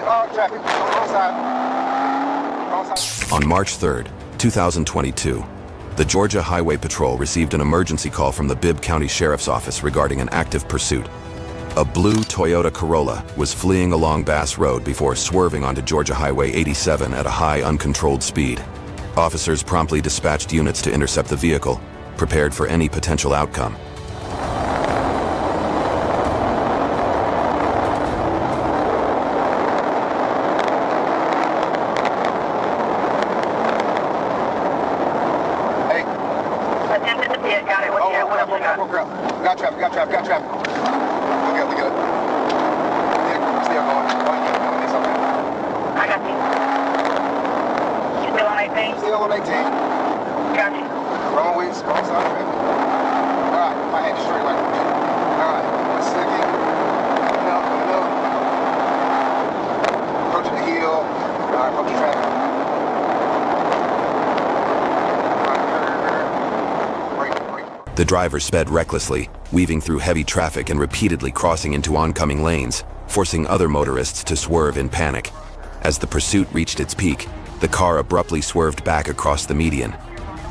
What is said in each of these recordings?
traffic. Wrong side. Wrong side. On March 3rd, 2022, the Georgia Highway Patrol received an emergency call from the Bibb County Sheriff's Office regarding an active pursuit. A blue Toyota Corolla was fleeing along Bass Road before swerving onto Georgia Highway 87 at a high, uncontrolled speed. Officers promptly dispatched units to intercept the vehicle, prepared for any potential outcome. Got traffic. We good. Still going. It's okay. I got you. You still on 18? Still on 18. Got you. Wrong way, wrong side of it. Alright, my hand is straight like that. Alright, 1 second. Coming up. Approaching the hill. Alright, approaching traffic. The driver sped recklessly, weaving through heavy traffic and repeatedly crossing into oncoming lanes, forcing other motorists to swerve in panic. As the pursuit reached its peak, the car abruptly swerved back across the median.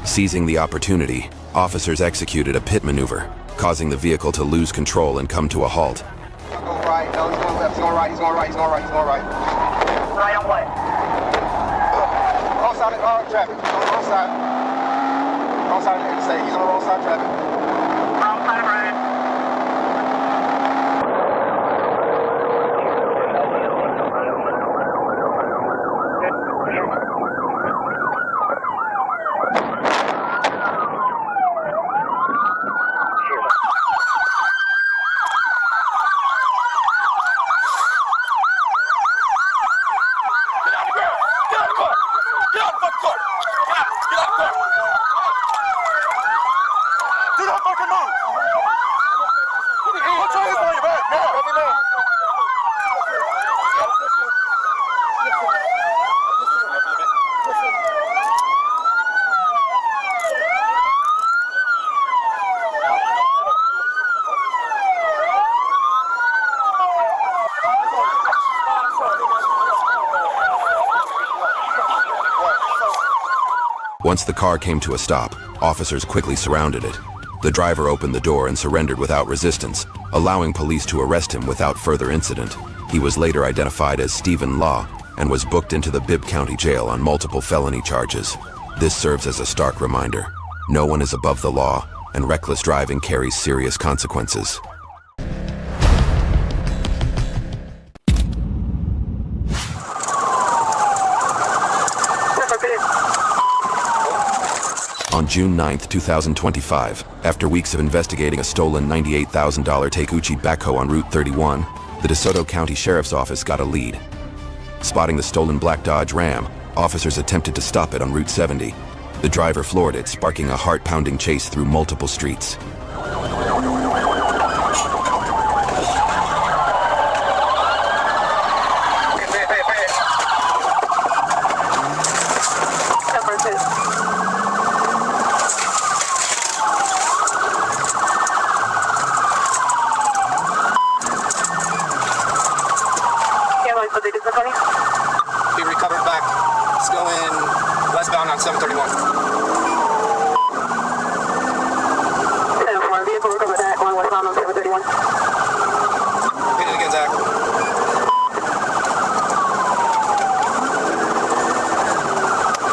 Seizing the opportunity, officers executed a pit maneuver, causing the vehicle to lose control and come to a halt. Go right, no, he's going left, he's going right. Right on what? Wrong side of traffic, wrong side. Wrong side of the interstate. He's on the wrong side of traffic. Wrong side of road. Once the car came to a stop, officers quickly surrounded it. The driver opened the door and surrendered without resistance, allowing police to arrest him without further incident. He was later identified as Stephen Law and was booked into the Bibb County Jail on multiple felony charges. This serves as a stark reminder: no one is above the law, and reckless driving carries serious consequences. On June 9, 2025, after weeks of investigating a stolen $98,000 Taguchi backhoe on Route 31, the DeSoto County Sheriff's Office got a lead. Spotting the stolen black Dodge Ram, officers attempted to stop it on Route 70. The driver floored it, sparking a heart-pounding chase through multiple streets. He recovered back. It's going westbound on 731. 7-4, vehicle recovered back, going westbound on 731. Hit it again, Zach.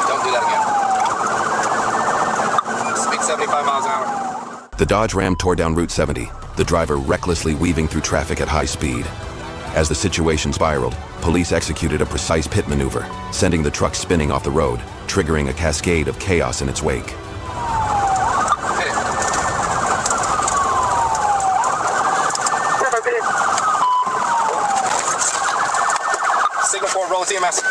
Don't do that again. Speed 75 miles an hour. The Dodge Ram tore down Route 70, the driver recklessly weaving through traffic at high speed. As the situation spiraled, police executed a precise pit maneuver, sending the truck spinning off the road, triggering a cascade of chaos in its wake. Hit it. Signal 4, roll TMS.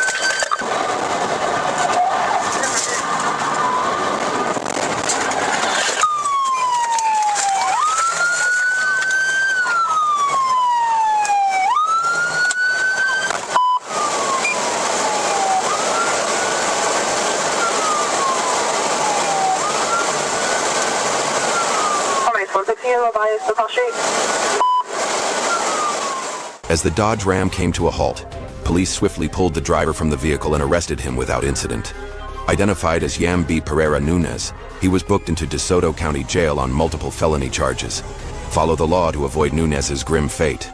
Street. As the Dodge Ram came to a halt, Police swiftly pulled the driver from the vehicle and arrested him without incident. Identified as Yam B. Pereira Nunez, he was booked into DeSoto County Jail on multiple felony charges. Follow the law to avoid Nunez's grim fate.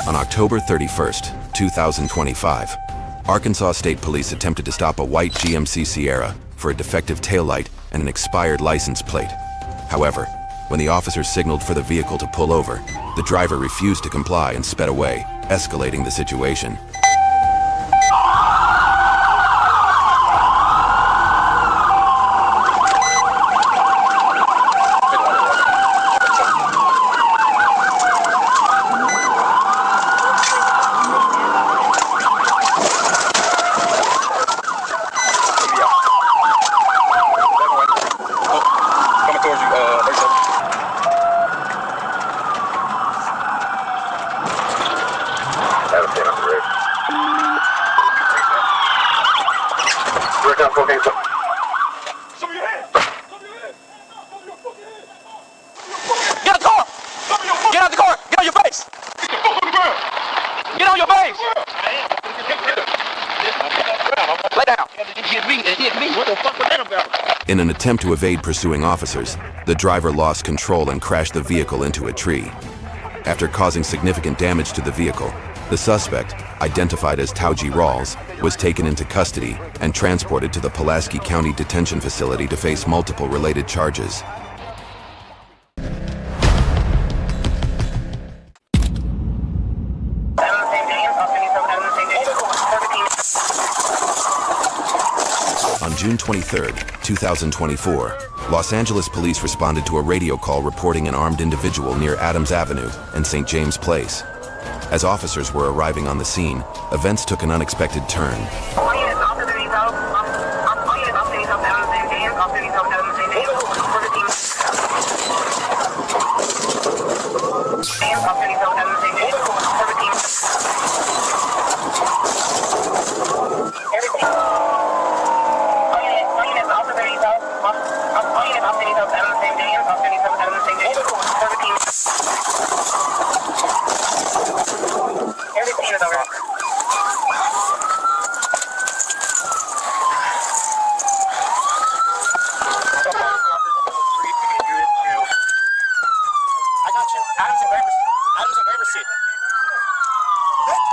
On October 31st, 2025, Arkansas State Police attempted to stop a white GMC Sierra for a defective taillight and an expired license plate. However, when the officers signaled for the vehicle to pull over, the driver refused to comply and sped away, escalating the situation. In an attempt to evade pursuing officers, the driver lost control and crashed the vehicle into a tree. After causing significant damage to the vehicle, the suspect, identified as Tauji Rawls, was taken into custody and transported to the Pulaski County Detention Facility to face multiple related charges. On June 23, 2024, Los Angeles police responded to a radio call reporting an armed individual near Adams Avenue and St. James Place. As officers were arriving on the scene, events took an unexpected turn.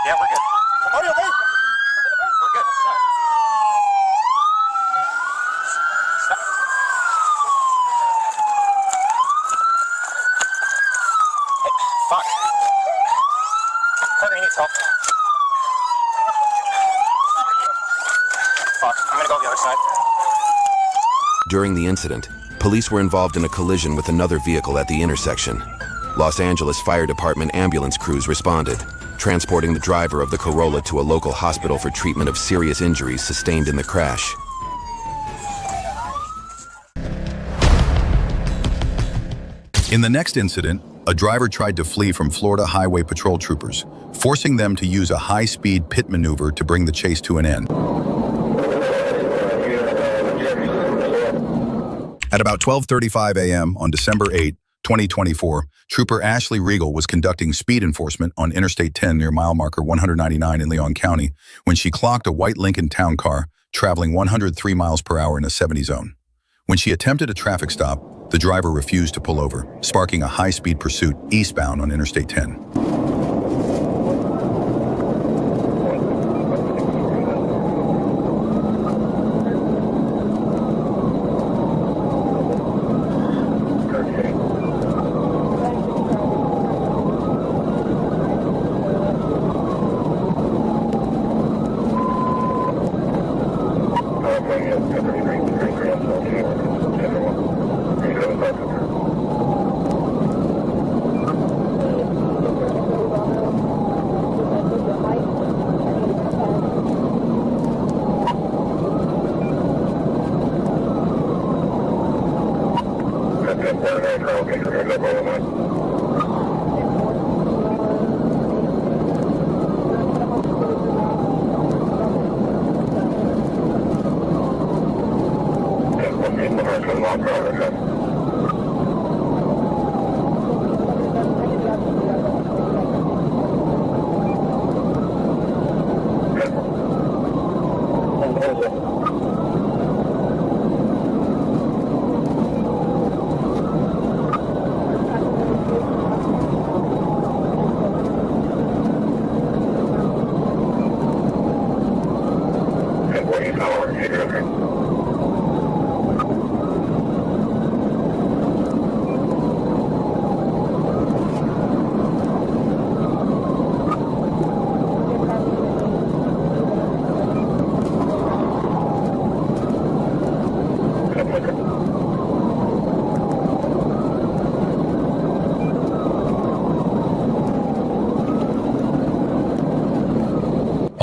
Yeah, we're good. We're good. Hey, fuck. Courtney needs help. Fuck, I'm gonna go the other side. During the incident, police were involved in a collision with another vehicle at the intersection. Los Angeles Fire Department ambulance crews responded, transporting the driver of the Corolla to a local hospital for treatment of serious injuries sustained in the crash. In the next incident, a driver tried to flee from Florida Highway Patrol troopers, forcing them to use a high-speed pit maneuver to bring the chase to an end. At about 12:35 a.m. on December 8, 2024, Trooper Ashley Regal was conducting speed enforcement on Interstate 10 near mile marker 199 in Leon County when she clocked a white Lincoln Town car traveling 103 miles per hour in a 70 zone. When she attempted a traffic stop, the driver refused to pull over, sparking a high-speed pursuit eastbound on Interstate 10.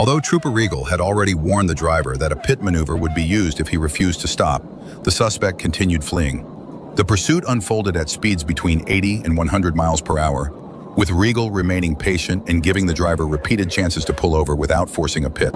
Although Trooper Regal had already warned the driver that a pit maneuver would be used if he refused to stop, the suspect continued fleeing. The pursuit unfolded at speeds between 80 and 100 miles per hour, with Regal remaining patient and giving the driver repeated chances to pull over without forcing a pit.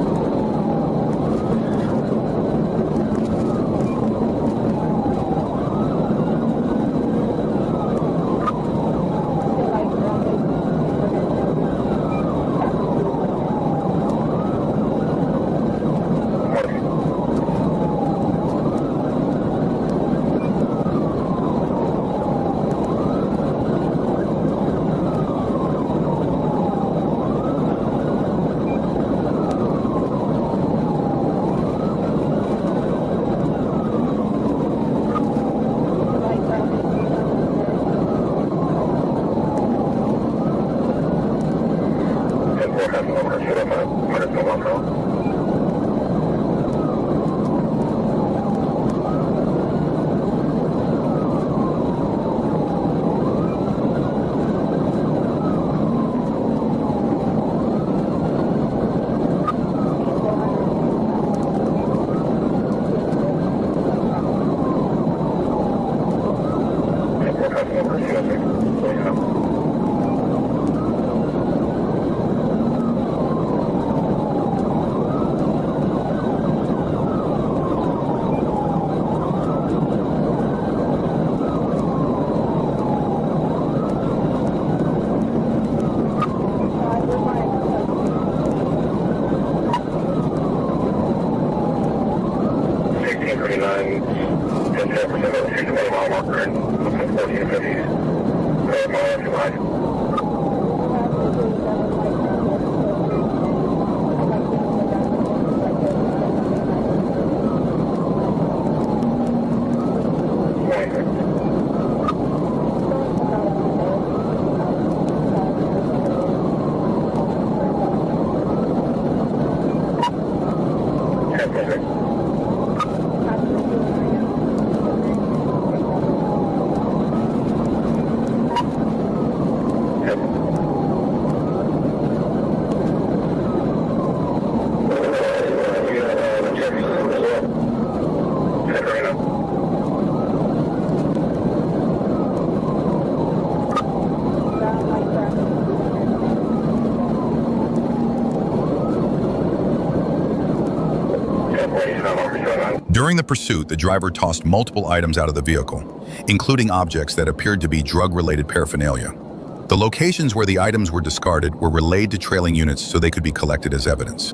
During the pursuit, the driver tossed multiple items out of the vehicle, including objects that appeared to be drug-related paraphernalia. The locations where the items were discarded were relayed to trailing units so they could be collected as evidence.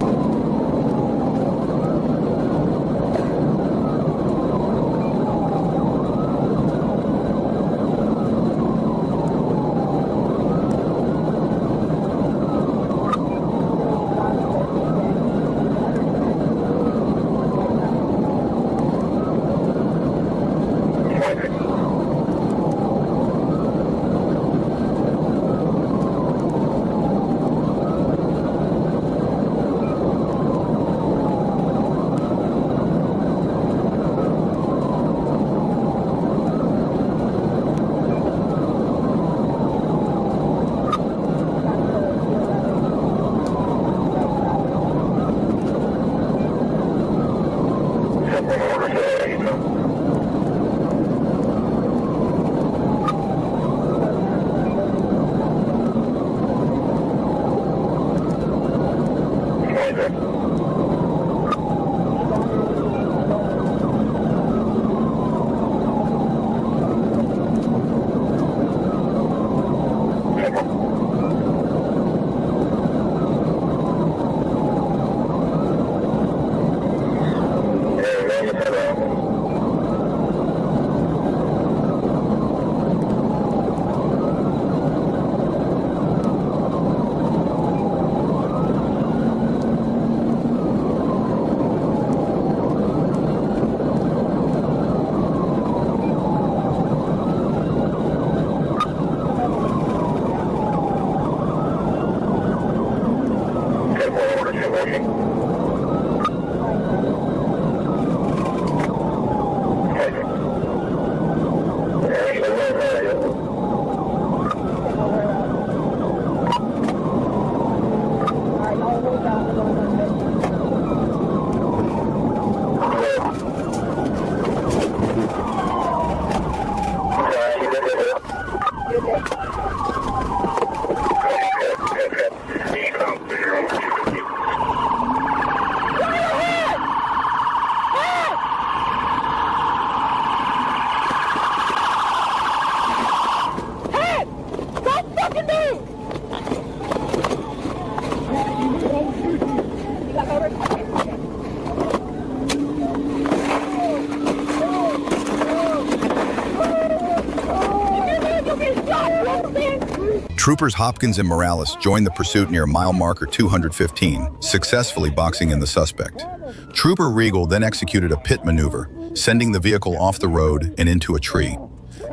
Troopers Hopkins and Morales joined the pursuit near mile marker 215, successfully boxing in the suspect. Trooper Regal then executed a pit maneuver, sending the vehicle off the road and into a tree.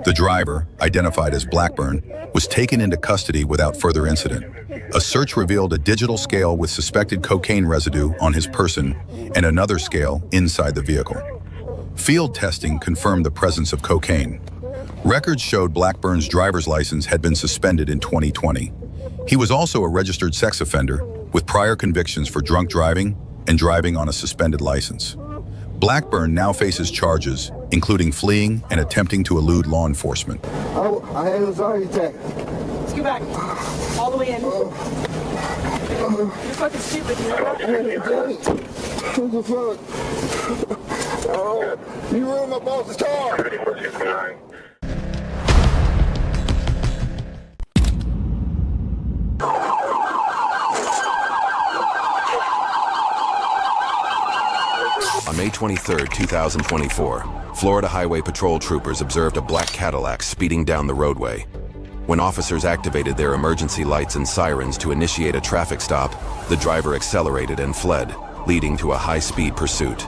The driver, identified as Blackburn, was taken into custody without further incident. A search revealed a digital scale with suspected cocaine residue on his person and another scale inside the vehicle. Field testing confirmed the presence of cocaine. Records showed Blackburn's driver's license had been suspended in 2020. He was also a registered sex offender with prior convictions for drunk driving and driving on a suspended license. Blackburn now faces charges, including fleeing and attempting to elude law enforcement. I had an anxiety attack. Let's go back. All the way in. You're fucking stupid, you know that? What the fuck? Oh, you ruined my boss's car. On May 23, 2024, Florida Highway Patrol troopers observed a black Cadillac speeding down the roadway. When officers activated their emergency lights and sirens to initiate a traffic stop, the driver accelerated and fled, leading to a high-speed pursuit.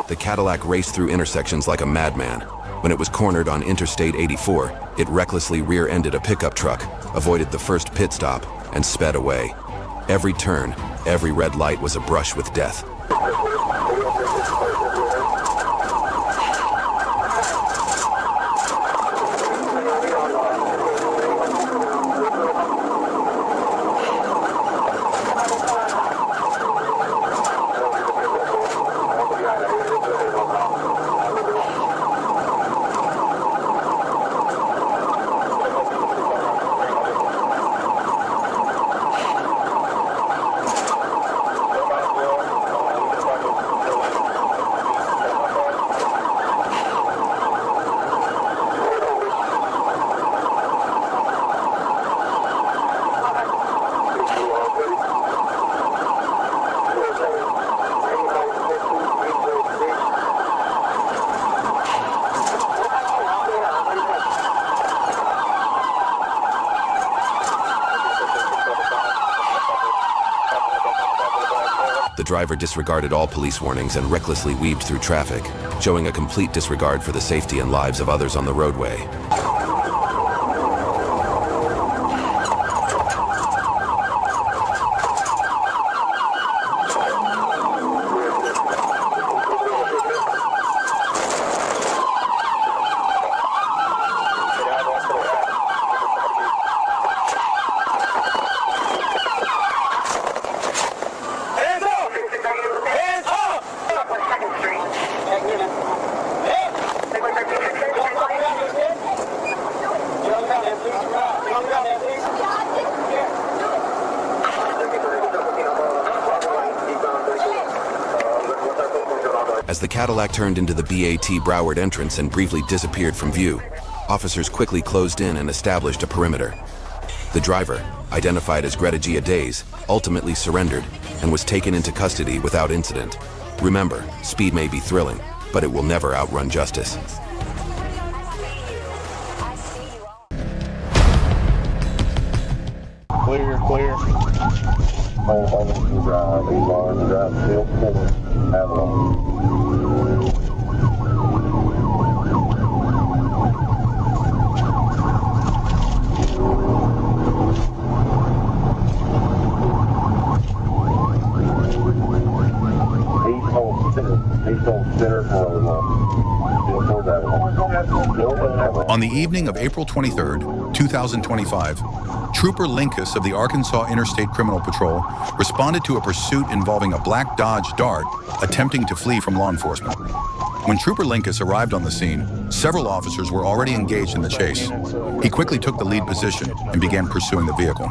The Cadillac raced through intersections like a madman. When it was cornered on Interstate 84, it recklessly rear-ended a pickup truck, avoided the first pit stop, and sped away. Every turn, every red light was a brush with death. driver disregarded all police warnings and recklessly weaved through traffic, showing a complete disregard for the safety and lives of others on the roadway. As the Cadillac turned into the BAT Broward entrance and briefly disappeared from view, officers quickly closed in and established a perimeter. The driver, identified as Greta Gia Days, ultimately surrendered and was taken into custody without incident. Remember, speed may be thrilling, but it will never outrun justice. Clear, clear. Drive still forward. Avalon. On the evening of April 23rd, 2025, Trooper Linkus of the Arkansas Interstate Criminal Patrol responded to a pursuit involving a black Dodge Dart attempting to flee from law enforcement. When Trooper Linkus arrived on the scene, several officers were already engaged in the chase. He quickly took the lead position and began pursuing the vehicle.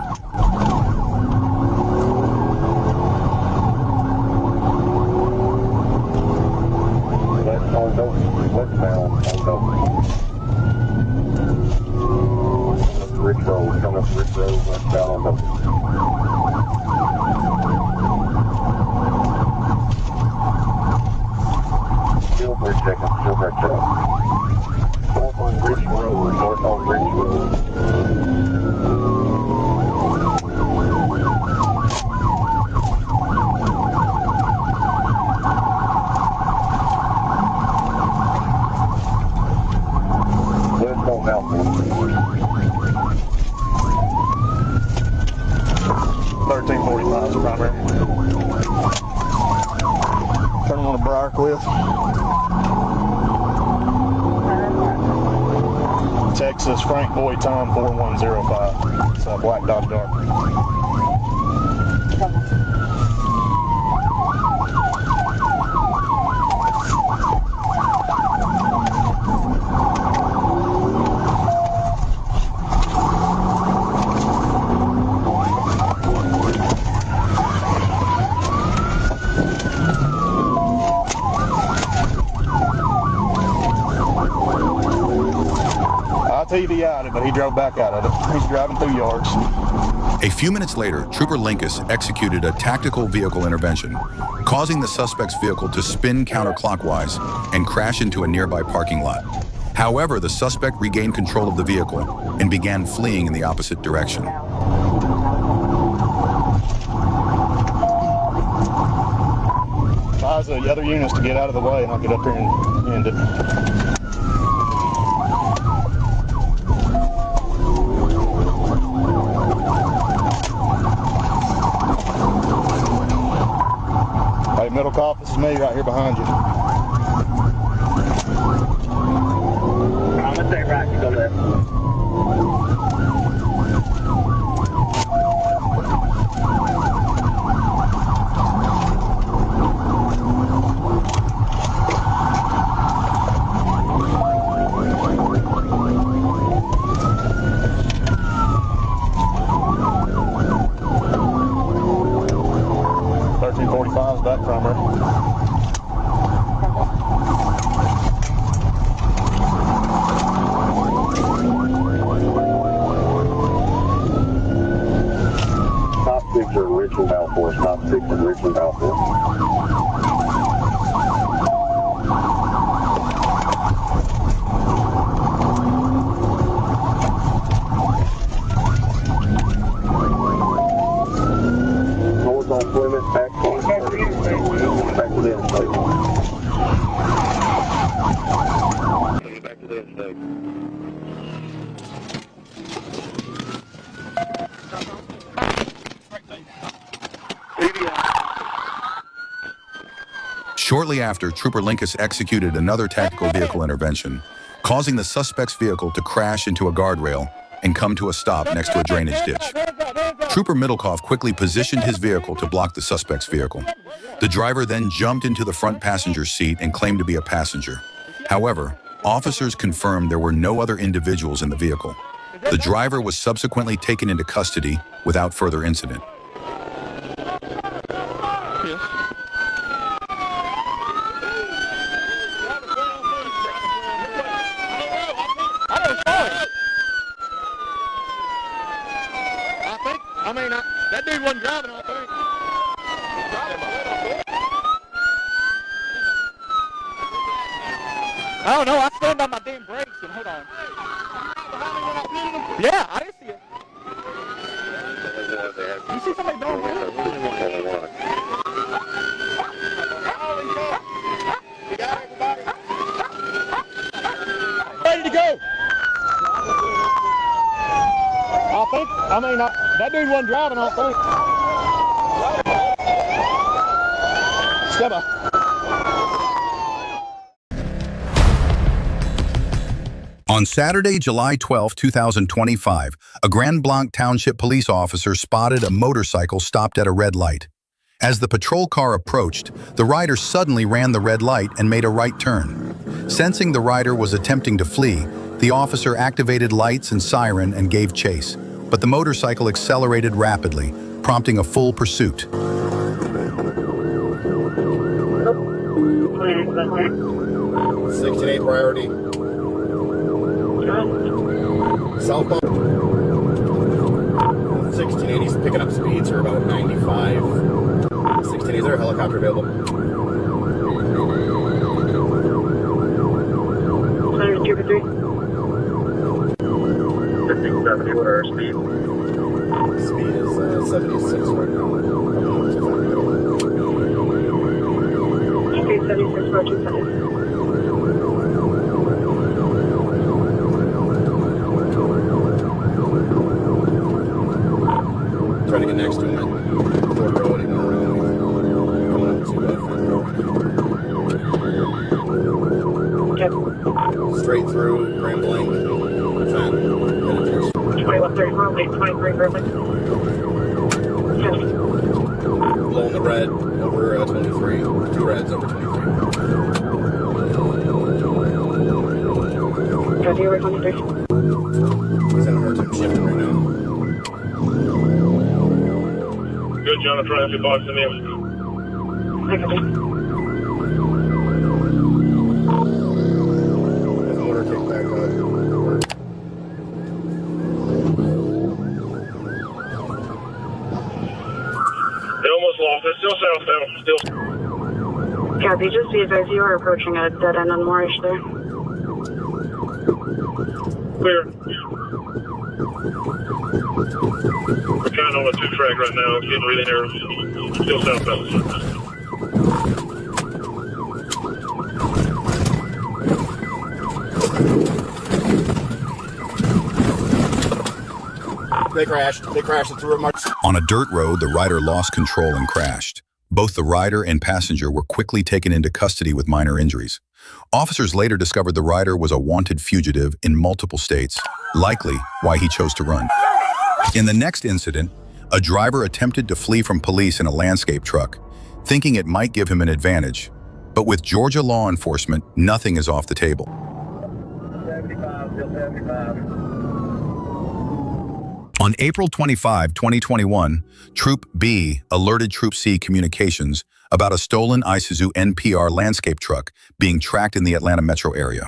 Rich Road, coming up Rich Road, westbound on Still for a second, still for a second. North on Rich Road, north on Rich Road. West on Malcolm. 1345 is primary. Turn on a Briar Cliff. Texas, Frank Boy, Tom 4105. It's a black Dodge Dart. TVI'd it, but he drove back out of it. He's driving through yards. A few minutes later, Trooper Linkus executed a tactical vehicle intervention, causing the suspect's vehicle to spin counterclockwise and crash into a nearby parking lot. However, the suspect regained control of the vehicle and began fleeing in the opposite direction. Advise the other units to get out of the way and I'll get up here and end it. Middle cop, this is me right here behind you. I'm gonna stay right, you go left. Back from her. Top 6 are Richmond Balfour. Top 6 in Richmond Balfour. North on Plymouth, back on Shortly after, Trooper Linkus executed another tactical vehicle intervention, causing the suspect's vehicle to crash into a guardrail and come to a stop next to a drainage ditch. Trooper Middlecoff quickly positioned his vehicle to block the suspect's vehicle. The driver then jumped into the front passenger seat and claimed to be a passenger. However, officers confirmed there were no other individuals in the vehicle. The driver was subsequently taken into custody without further incident. That dude wasn't driving, I think. I don't know. I stand on my damn brakes and hold on. Yeah, I didn't see it. You see somebody down there? You got everybody? Ready to go. That dude wasn't driving, I think. Step up. On Saturday, July 12, 2025, a Grand Blanc Township police officer spotted a motorcycle stopped at a red light. As the patrol car approached, the rider suddenly ran the red light and made a right turn. Sensing the rider was attempting to flee, the officer activated lights and siren and gave chase, but the motorcycle accelerated rapidly, prompting a full pursuit. 16-8 priority. Southbound. 1680 is picking up speeds are about 95. 1680, is there a helicopter available? 243. 1570, what are our speed? Speed is 76 right now. Speed 76, Roger 7. Trying to get next to him at Ford Road and coming up to Okay. straight through Grand Blanc. 2134, late 23, perfect. Yes. Blowing the red over 23. Two reds over 23. Copy, over 23. He's in a hard time shifting right now. Good, John, I'm trying to box in there. I copy. His motor kicked back up. They almost lost it. Still southbound. Still. Copy, just be advised you are approaching a dead end on Moorish there. Clear. We're kind of on a two-track right now. It's getting really narrow. Still southbound. They crashed and threw a march. On a dirt road, the rider lost control and crashed. Both the rider and passenger were quickly taken into custody with minor injuries. Officers later discovered the rider was a wanted fugitive in multiple states, likely why he chose to run. In the next incident, a driver attempted to flee from police in a landscape truck, thinking it might give him an advantage. But with Georgia law enforcement, nothing is off the table. 75, still 75. On April 25, 2021, Troop B alerted Troop C Communications about a stolen Isuzu NPR landscape truck being tracked in the Atlanta metro area.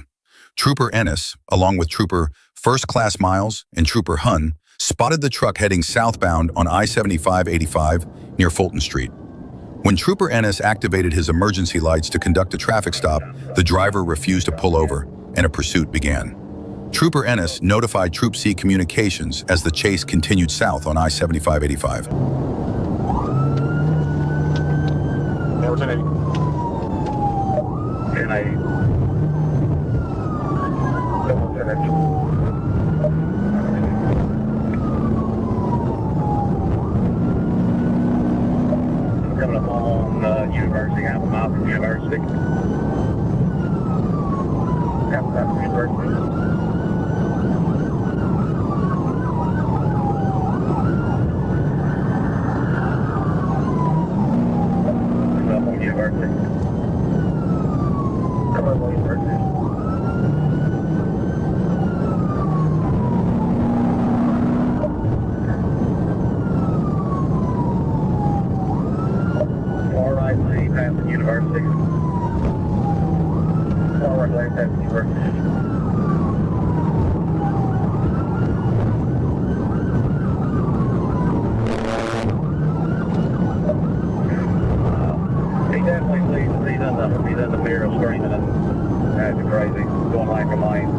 Trooper Ennis, along with Trooper First Class Miles and Trooper Hun, spotted the truck heading southbound on I-75-85 near Fulton Street. When Trooper Ennis activated his emergency lights to conduct a traffic stop, the driver refused to pull over, and a pursuit began. Trooper Ennis notified Troop C Communications as the chase continued south on I-75-85. Yeah, we're 1080. 1080. Double 1080. Coming up on University, half a mile University. University. University. University. Far right lane past the University. Far right lane past the University. He definitely leaves. He's in the mirror screaming and acting crazy, going lane from lane.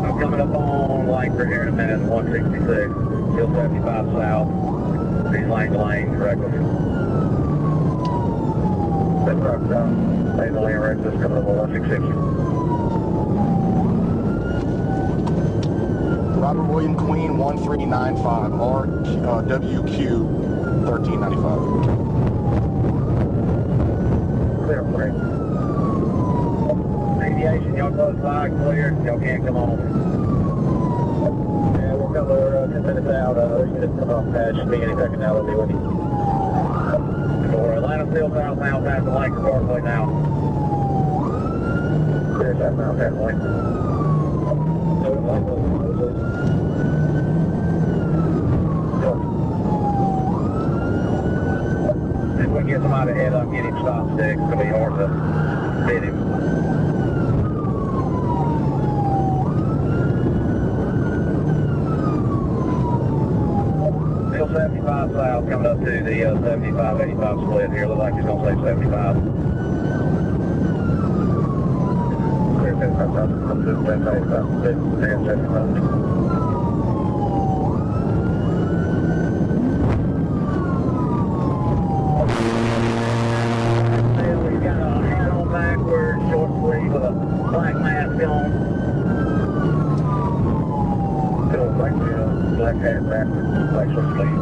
I'm coming up on lane for here in a minute, 166, still 75 south. He's lane to lane, reckless. 75 south, lane to lane, reckless, coming up on 166. Robert William Queen 1395 RWQ 1395. Clear, clear. Aviation, y'all close by, clear. Y'all can't come on. Yeah, we're coming 10 minutes out. Units come off past. Should be any second now. They'll be with you. For Atlanta still southbound past the Lincoln Parkway now. Clear southbound past the Lincoln. If we can get somebody to head up, get him stop stick, it's going to be hard to beat him. Still 75 south, coming up to the 75-85 split here. Looks like he's going to say 75. Clear 75 south, come to the 75, 75. With a black mask on. Still black hat backwards, black short sleeve.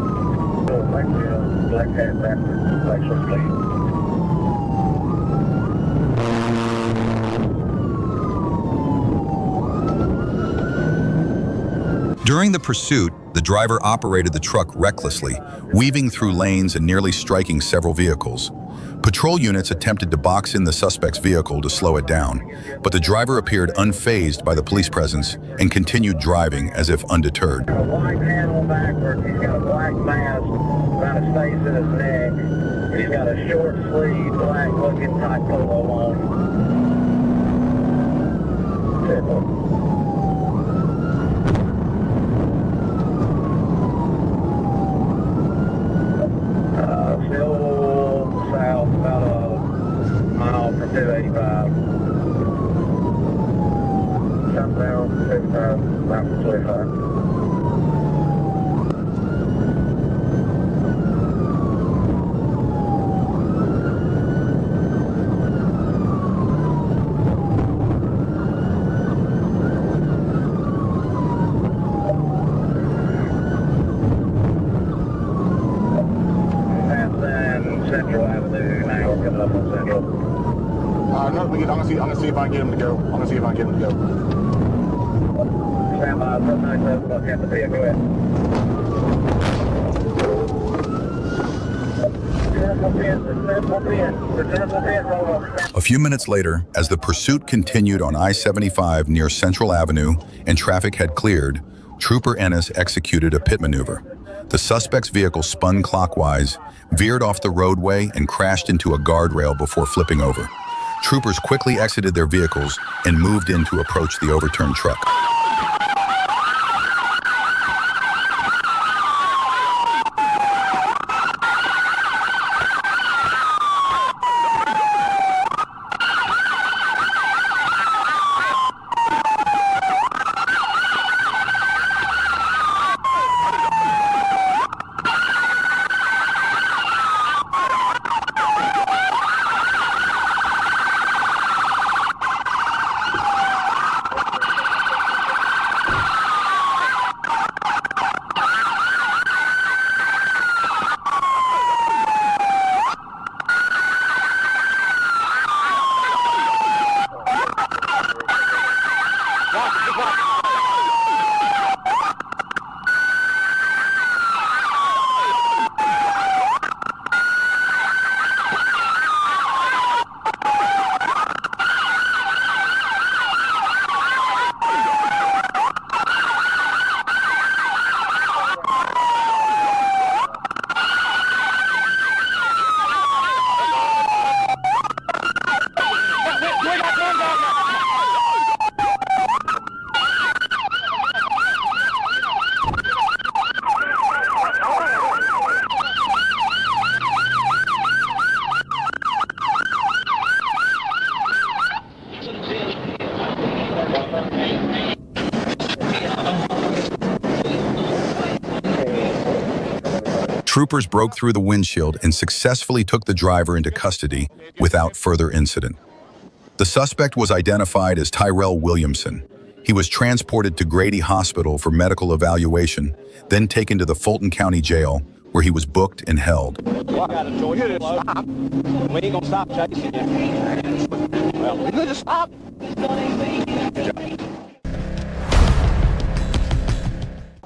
Still black hat backwards, black short sleeve. During the pursuit, the driver operated the truck recklessly, weaving through lanes and nearly striking several vehicles. Patrol units attempted to box in the suspect's vehicle to slow it down, but the driver appeared unfazed by the police presence and continued driving as if undeterred. A white handle backwards, he's got a black mask, about a face in his neck, and he's got a short sleeve, black looking tight polo on. Still south, about a mile from 285. Southbound, 285, mile from 285. Central Avenue, now we're coming up on Central. No, I'm gonna see if I can get him to go. Stand by, 797, I'll get the vehicle, go ahead. A few minutes later, as the pursuit continued on I-75 near Central Avenue and traffic had cleared, Trooper Ennis executed a pit maneuver. The suspect's vehicle spun clockwise, veered off the roadway, and crashed into a guardrail before flipping over. Troopers quickly exited their vehicles and moved in to approach the overturned truck. Troopers broke through the windshield and successfully took the driver into custody without further incident. The suspect was identified as Tyrell Williamson. He was transported to Grady Hospital for medical evaluation, then taken to the Fulton County Jail, where he was booked and held. Well, I got a choice to stop. We ain't gonna stop chasing you. Well, we could just stop.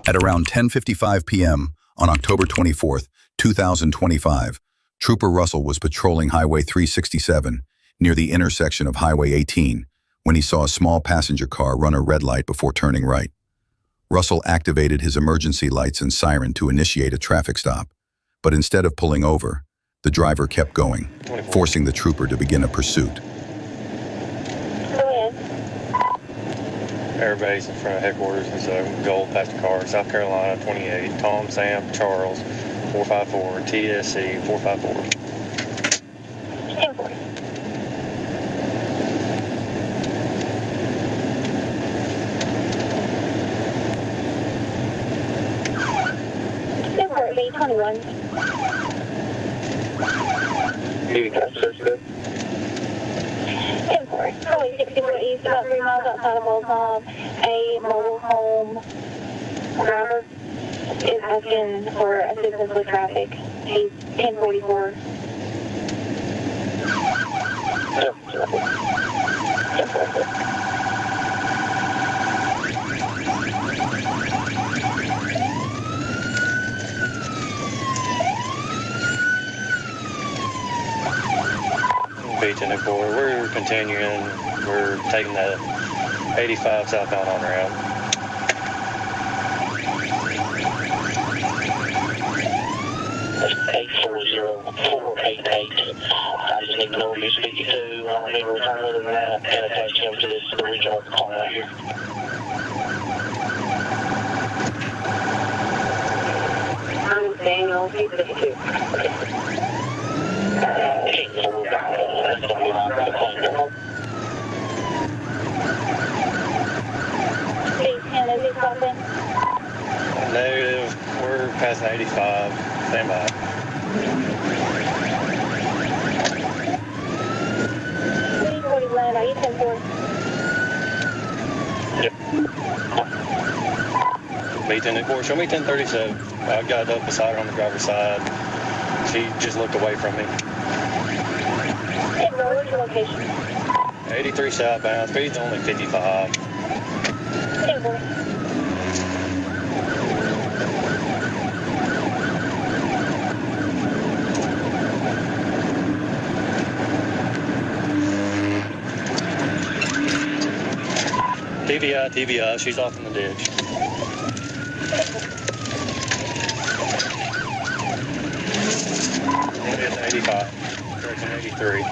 At around 10:55 p.m. on October 24th, 2025, Trooper Russell was patrolling Highway 367 near the intersection of Highway 18 when he saw a small passenger car run a red light before turning right. Russell activated his emergency lights and siren to initiate a traffic stop, but instead of pulling over, the driver kept going, forcing the trooper to begin a pursuit. Airbase in front of headquarters. It's a gold past the car. South Carolina 28. Tom, Sam, Charles 454. TSC 454. B21. Highway 64 east, about 3 miles outside of Baltimore. A mobile home driver is asking for assistance with traffic. He's 1044. Beach in the core. We're continuing. We're taking the 85 southbound on route. That's 840488. I just need to know who you're speaking to. I don't need to return other than that and attach him to this original call right here. I'm Daniel, 852. Negative. We're passing 85. Stand by. Beach in the core. Show me 1037. I've got it up beside her on the driver's side. She just looked away from me. What's your location? 83 southbound. Speed's only 55. TVI, she's off in the ditch. It's 85, correction 83.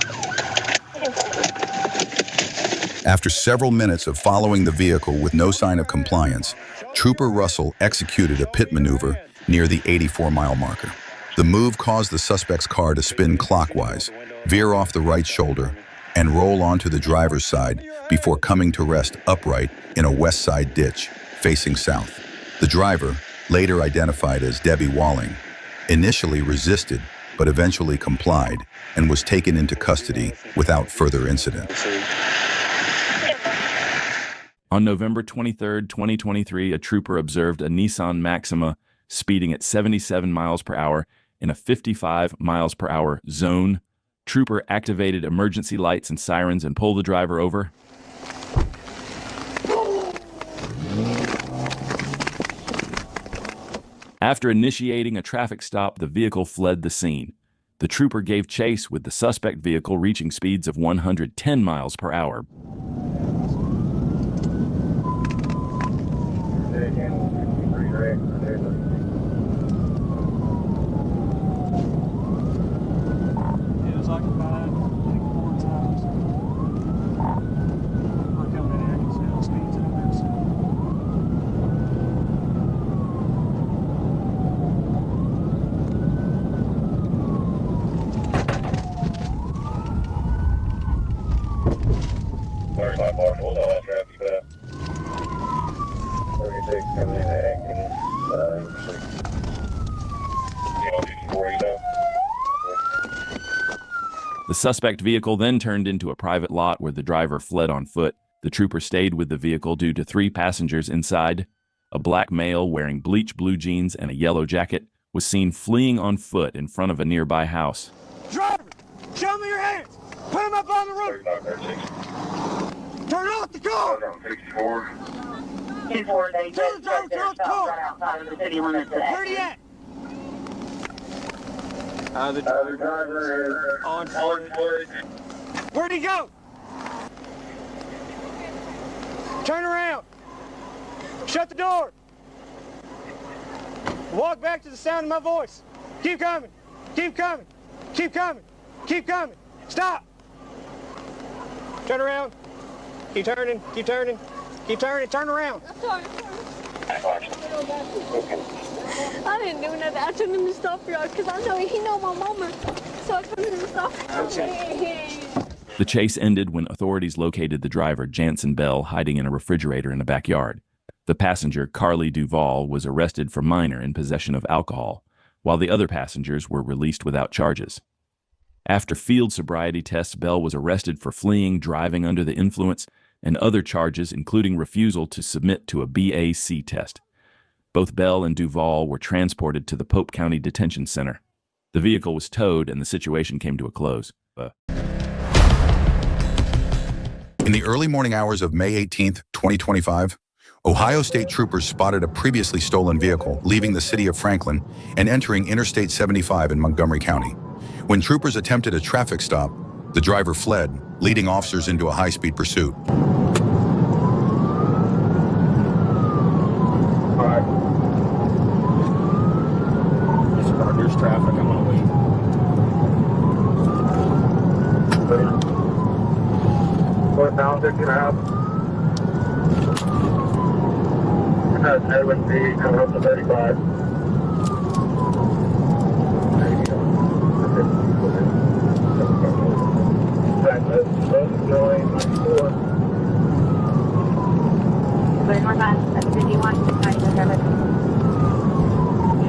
After several minutes of following the vehicle with no sign of compliance, Trooper Russell executed a pit maneuver near the 84-mile marker. The move caused the suspect's car to spin clockwise, veer off the right shoulder, and roll onto the driver's side before coming to rest upright in a west side ditch facing south. The driver, later identified as Debbie Walling, initially resisted but eventually complied and was taken into custody without further incident. On November 23, 2023, a trooper observed a Nissan Maxima speeding at 77 miles per hour in a 55 miles per hour zone. Trooper activated emergency lights and sirens and pulled the driver over. After initiating a traffic stop, the vehicle fled the scene. The trooper gave chase with the suspect vehicle reaching speeds of 110 miles per hour. suspect vehicle then turned into a private lot where the driver fled on foot. The trooper stayed with the vehicle due to 3 passengers inside. A black male wearing bleach blue jeans and a yellow jacket was seen fleeing on foot in front of a nearby house. Driver, show me your hands. Put them up on the roof. Turn off the car. 2-4, they Turn just the driver, turn off the car. right outside of the city limits of Where he at? The driver is On foot. Where'd he go? Turn around. Shut the door. Walk back to the sound of my voice. Keep coming. Keep coming. Keep coming. Keep coming. Stop. Turn around. Keep turning. Keep turning. Keep turning. Turn around. I'm sorry. I didn't do nothing. I told him to stop y'all because I know he know my mama. So I told him to stop. The chase ended when authorities located the driver, Jansen Bell, hiding in a refrigerator in a backyard. The passenger, Carly Duvall, was arrested for minor in possession of alcohol, while the other passengers were released without charges. After field sobriety tests, Bell was arrested for fleeing, driving under the influence, and other charges, including refusal to submit to a BAC test. Both Bell and Duvall were transported to the Pope County Detention Center. The vehicle was towed and the situation came to a close. In the early morning hours of May 18, 2025, Ohio State troopers spotted a previously stolen vehicle leaving the city of Franklin and entering Interstate 75 in Montgomery County. When troopers attempted a traffic stop, the driver fled, leading officers into a high-speed pursuit. There's traffic. I'm gonna wait. Northbound 59. Edwin B. coming up to 35.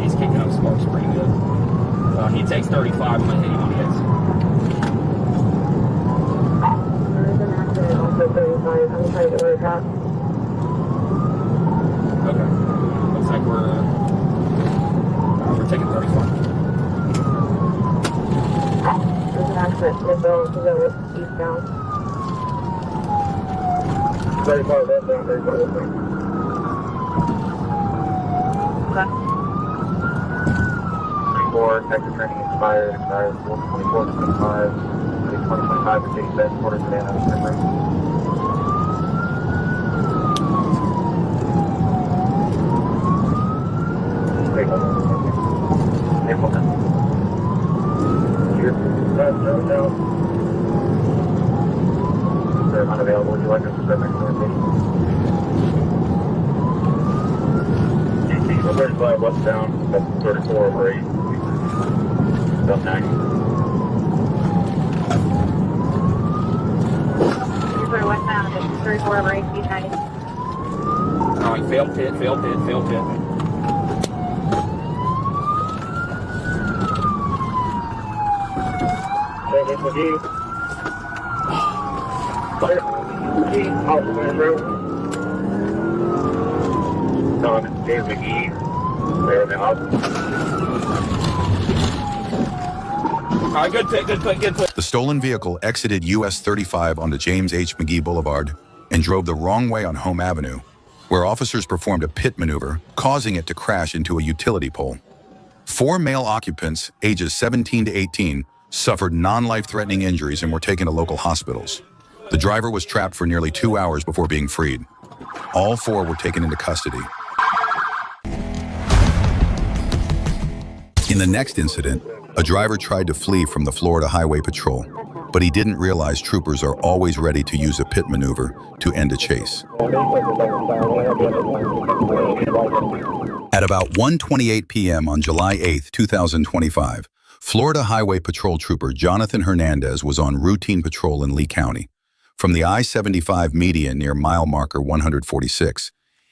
He's kicking up sparks pretty good. He takes 35. I'm gonna hit him on the exit. Okay. Looks like we're taking 35. There's an accident in the middle to go eastbound. 35 left down, 35 left down. Okay. 24, Texas training expired 424, 25, 2025 to 87, quarter today, another memory. No. They're unavailable. Would you like us to start making location? 35 westbound, that's 34 over 8. About 90. Usually westbound, it's 34 over 8, 90. Alright, failed pit. David McGee. McGee, Officer Road. No, it's David McGee. There, the officer. Alright, good pit. The stolen vehicle exited US 35 onto James H. McGee Boulevard and drove the wrong way on Home Avenue, where officers performed a pit maneuver, causing it to crash into a utility pole. 4 male occupants, ages 17 to 18, suffered non-life-threatening injuries and were taken to local hospitals. The driver was trapped for nearly 2 hours before being freed. All 4 were taken into custody. In the next incident, a driver tried to flee from the Florida Highway Patrol, but he didn't realize troopers are always ready to use a pit maneuver to end a chase. At about 1:28 p.m. on July 8, 2025, Florida Highway Patrol Trooper Jonathan Hernandez was on routine patrol in Lee County. From the I-75 median near mile marker 146,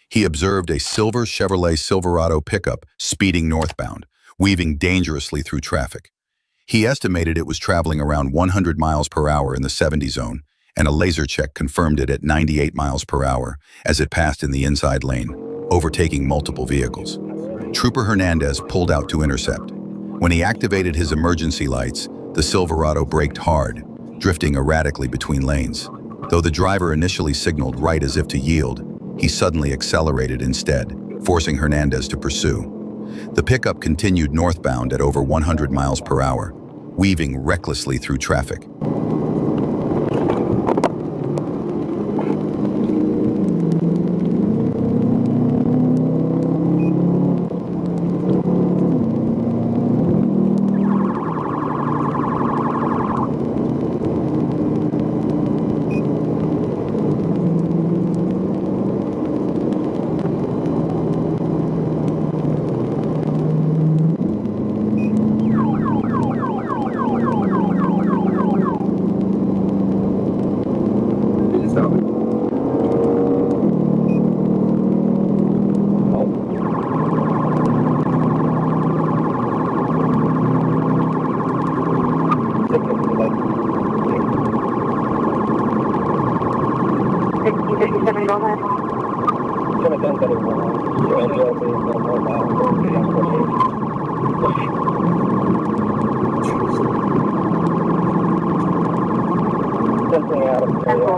he observed a silver Chevrolet Silverado pickup speeding northbound, weaving dangerously through traffic. He estimated it was traveling around 100 miles per hour in the 70 zone, and a laser check confirmed it at 98 miles per hour as it passed in the inside lane, overtaking multiple vehicles. Trooper Hernandez pulled out to intercept. When he activated his emergency lights, the Silverado braked hard, drifting erratically between lanes. Though the driver initially signaled right as if to yield, he suddenly accelerated instead, forcing Hernandez to pursue. The pickup continued northbound at over 100 miles per hour, weaving recklessly through traffic.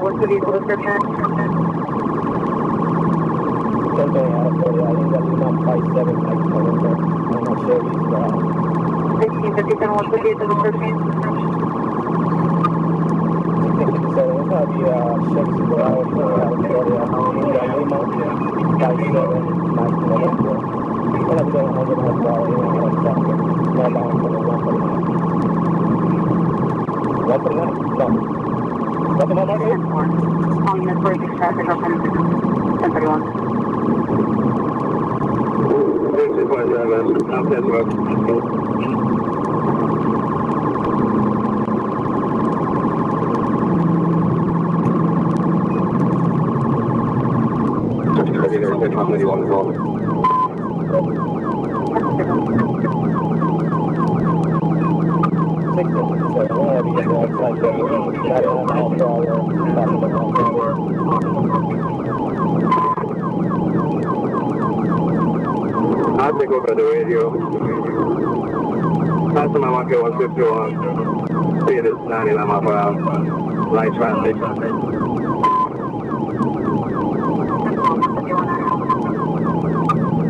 What's the vehicle description? Something out of 40. I think that's not 57 like I'm not sure if he's 1657, what's the vehicle description? 1657. It's gonna be a Chevy Silverado out of 40. I think that Lima 57 like November. It's gonna be going 100 miles per hour. You know, like traffic. Northbound for the 149. 149? No. What's the number? Calling the police traffic up on 1031. I'll take over the radio. Last time I walked at 151. Speed is 99 miles per hour. Light traffic.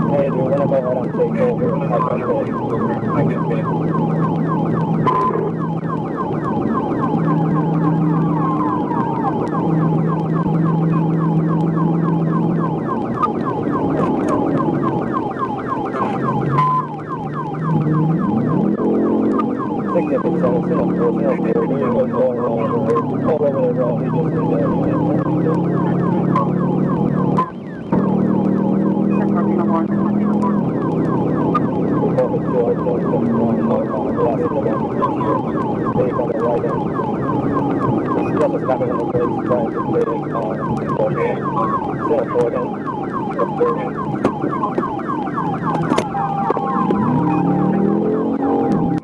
Hey, dude, we're gonna go ahead and take over.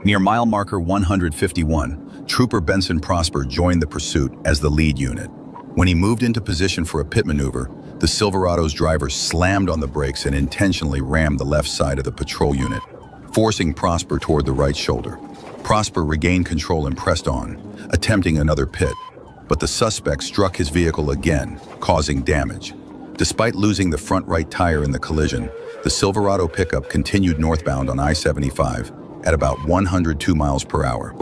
Near mile marker 151, Trooper Benson Prosper joined the pursuit as the lead unit. When he moved into position for a pit maneuver, the Silverado's driver slammed on the brakes and intentionally rammed the left side of the patrol unit, forcing Prosper toward the right shoulder. Prosper regained control and pressed on, attempting another pit, but the suspect struck his vehicle again, causing damage. Despite losing the front right tire in the collision, the Silverado pickup continued northbound on I-75 at about 102 miles per hour.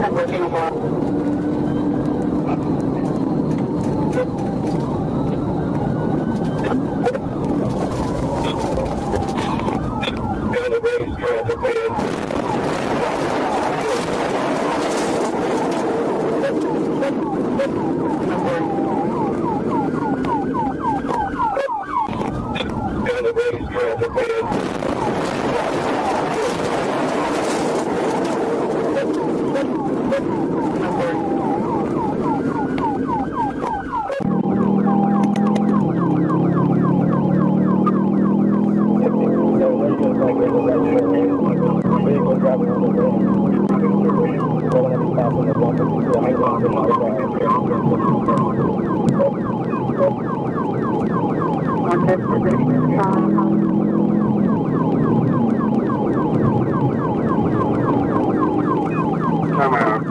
driving on the road. We're going to be passing the 152 highway miles per hour. 155. Come out.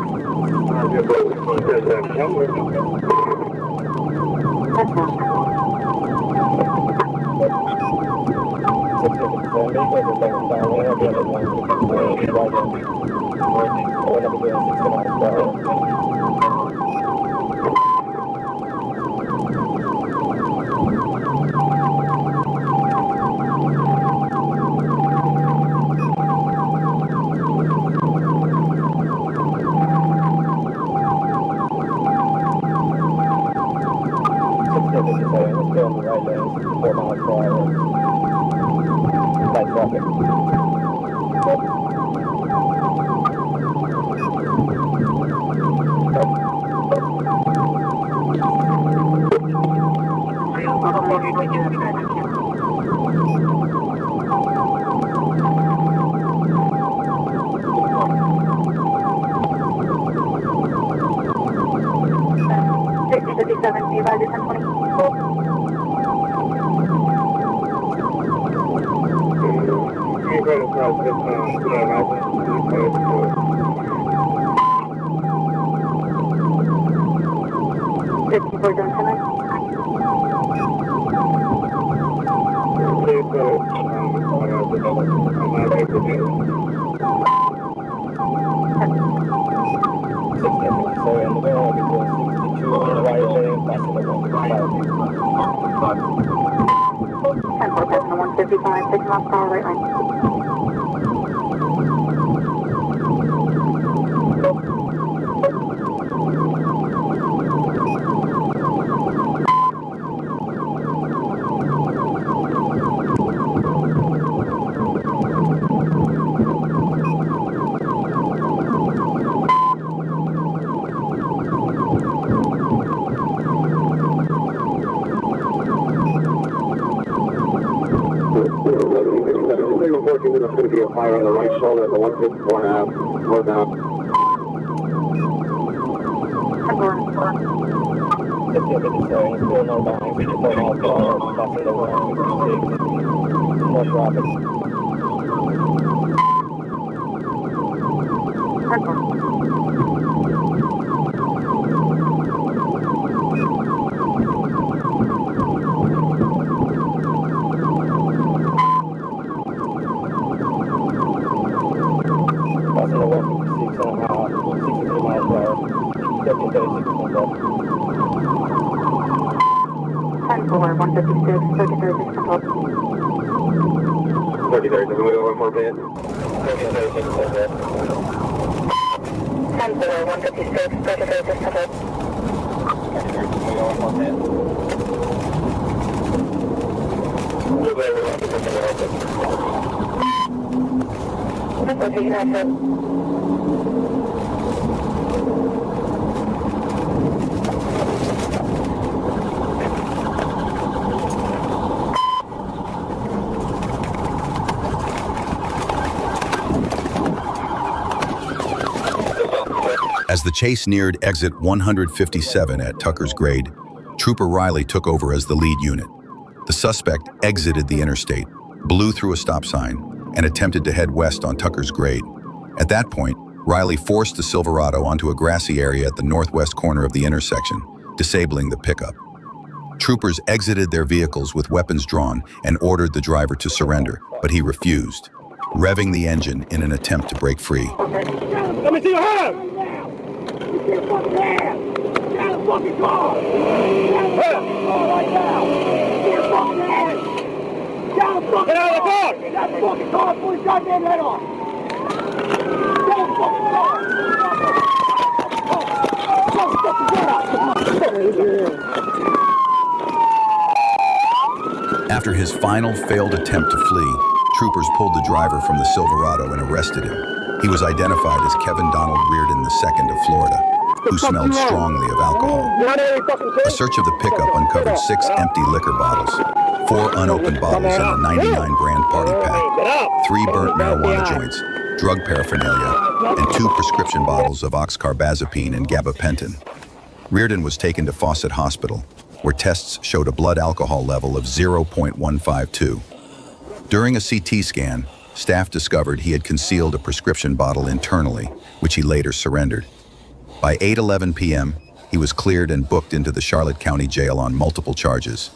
There's going to be a fire on the right shoulder at the 154.5. We're down. As the chase neared exit 157 at Tucker's Grade, Trooper Riley took over as the lead unit. The suspect exited the interstate, blew through a stop sign, and attempted to head west on Tucker's Grade. At that point, Riley forced the Silverado onto a grassy area at the northwest corner of the intersection, disabling the pickup. Troopers exited their vehicles with weapons drawn and ordered the driver to surrender, but he refused, revving the engine in an attempt to break free. Let me see your hands! Get your fucking hands! Get out of the fucking car! Get out of the fucking car right now! Get your fucking hands! Get out of the fucking car! Get out of the fucking car! Pull his goddamn head off! Get out of the fucking car! After his final failed attempt to flee, troopers pulled the driver from the Silverado and arrested him. He was identified as Kevin Donald Reardon II of Florida, who smelled strongly of alcohol. A search of the pickup uncovered 6 empty liquor bottles, 4 unopened bottles, and a 99 brand party pack, 3 burnt marijuana joints, drug paraphernalia, and 2 prescription bottles of oxcarbazepine and gabapentin. Reardon was taken to Fawcett Hospital, where tests showed a blood alcohol level of 0.152. During a CT scan, staff discovered he had concealed a prescription bottle internally, which he later surrendered. By 8:11 p.m., he was cleared and booked into the Charlotte County Jail on multiple charges.